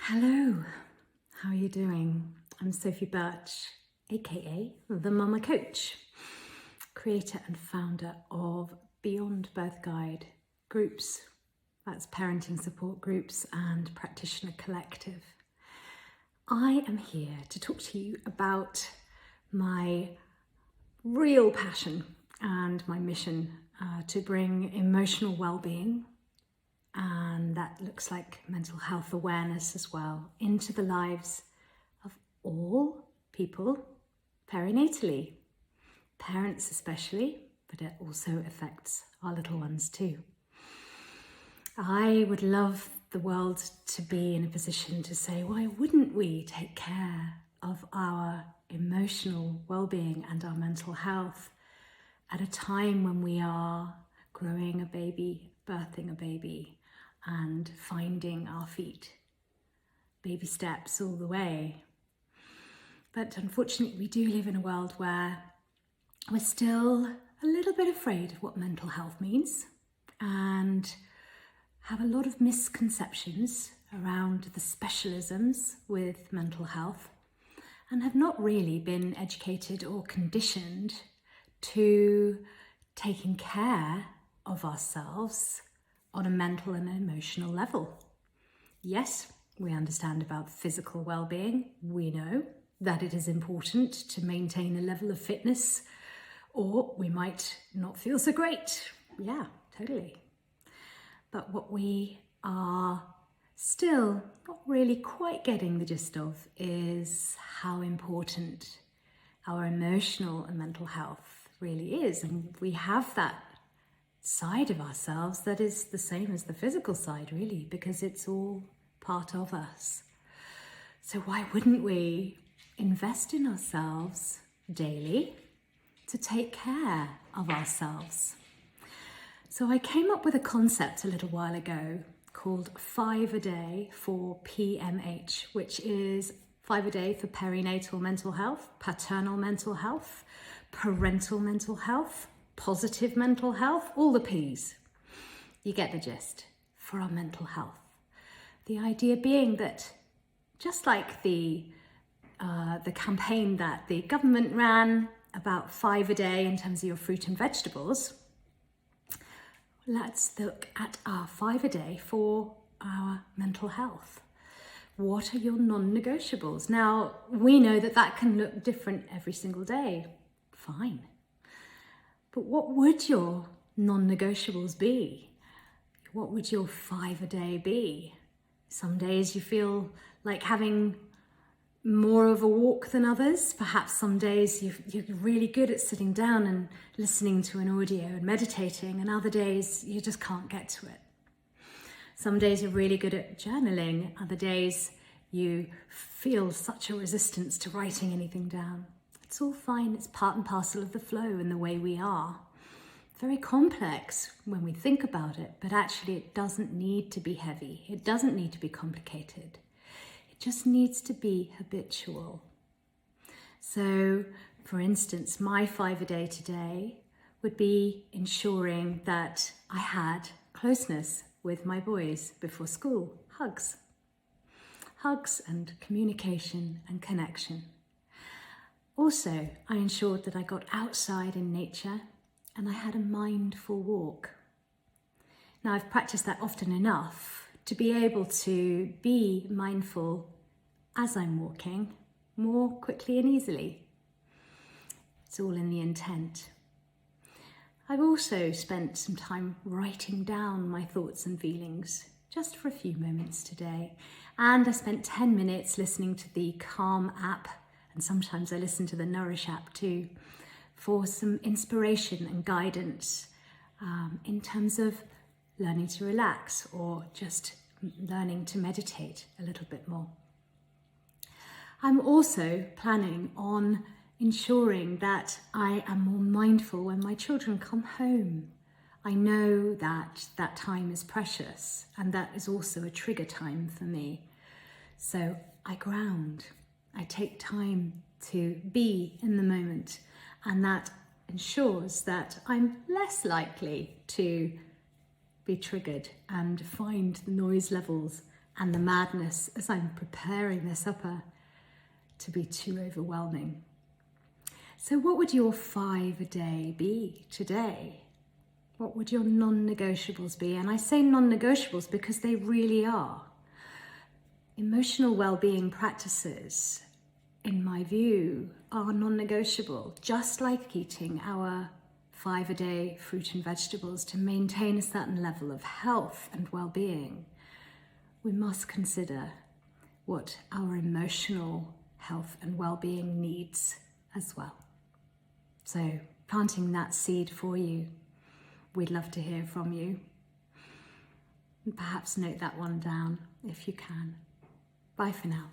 Hello, how are you doing? I'm Sophie Burch, a.k.a. the Mama Coach, creator and founder of Beyond Birth Guide groups, that's parenting support groups and practitioner collective. I am here to talk to you about my real passion and my mission to bring emotional well-being, and that looks like mental health awareness as well, into the lives of all people perinatally, parents especially, but it also affects our little ones too. I would love the world to be in a position to say, why wouldn't we take care of our emotional well-being and our mental health at a time when we are growing a baby, birthing a baby, and finding our feet, baby steps all the way. But unfortunately, we do live in a world where we're still a little bit afraid of what mental health means and have a lot of misconceptions around the specialisms with mental health, and have not really been educated or conditioned to taking care of ourselves on a mental and emotional level. Yes, we understand about physical well-being. We know that it is important to maintain a level of fitness, or we might not feel so great. Yeah, totally. But what we are still not really quite getting the gist of is how important our emotional and mental health really is. And we have that side of ourselves that is the same as the physical side, really, because it's all part of us. So why wouldn't we invest in ourselves daily to take care of ourselves? So I came up with a concept a little while ago called 5 a day for PMH, which is 5 a day for perinatal mental health, paternal mental health, parental mental health, positive mental health, all the P's. You get the gist, for our mental health. The idea being that just like the campaign that the government ran about 5 a day in terms of your fruit and vegetables, let's look at our 5 a day for our mental health. What are your non-negotiables? Now, we know that that can look different every single day. Fine. But what would your non-negotiables be? What would your 5 a day be? Some days you feel like having more of a walk than others. Perhaps some days you're really good at sitting down and listening to an audio and meditating, and other days you just can't get to it. Some days you're really good at journaling, other days you feel such a resistance to writing anything down. It's all fine, it's part and parcel of the flow and the way we are. Very complex when we think about it, but actually it doesn't need to be heavy. It doesn't need to be complicated. It just needs to be habitual. So, for instance, my 5 a day today would be ensuring that I had closeness with my boys before school. Hugs. Hugs and communication and connection. Also, I ensured that I got outside in nature and I had a mindful walk. Now, I've practiced that often enough to be able to be mindful as I'm walking more quickly and easily. It's all in the intent. I've also spent some time writing down my thoughts and feelings just for a few moments today. And I spent 10 minutes listening to the Calm app, and sometimes I listen to the Nourish app too, for some inspiration and guidance in terms of learning to relax or just learning to meditate a little bit more. I'm also planning on ensuring that I am more mindful when my children come home. I know that that time is precious, and that is also a trigger time for me. So I ground. I take time to be in the moment, and that ensures that I'm less likely to be triggered and find the noise levels and the madness as I'm preparing this supper to be too overwhelming. So what would your 5 a day be today? What would your non-negotiables be? And I say non-negotiables because they really are. Emotional well-being practices, in my view, are non-negotiable, just like eating our 5 a day fruit and vegetables to maintain a certain level of health and well-being. We must consider what our emotional health and well-being needs as well. So, planting that seed for you. We'd love to hear from you. And perhaps note that one down if you can. Bye for now.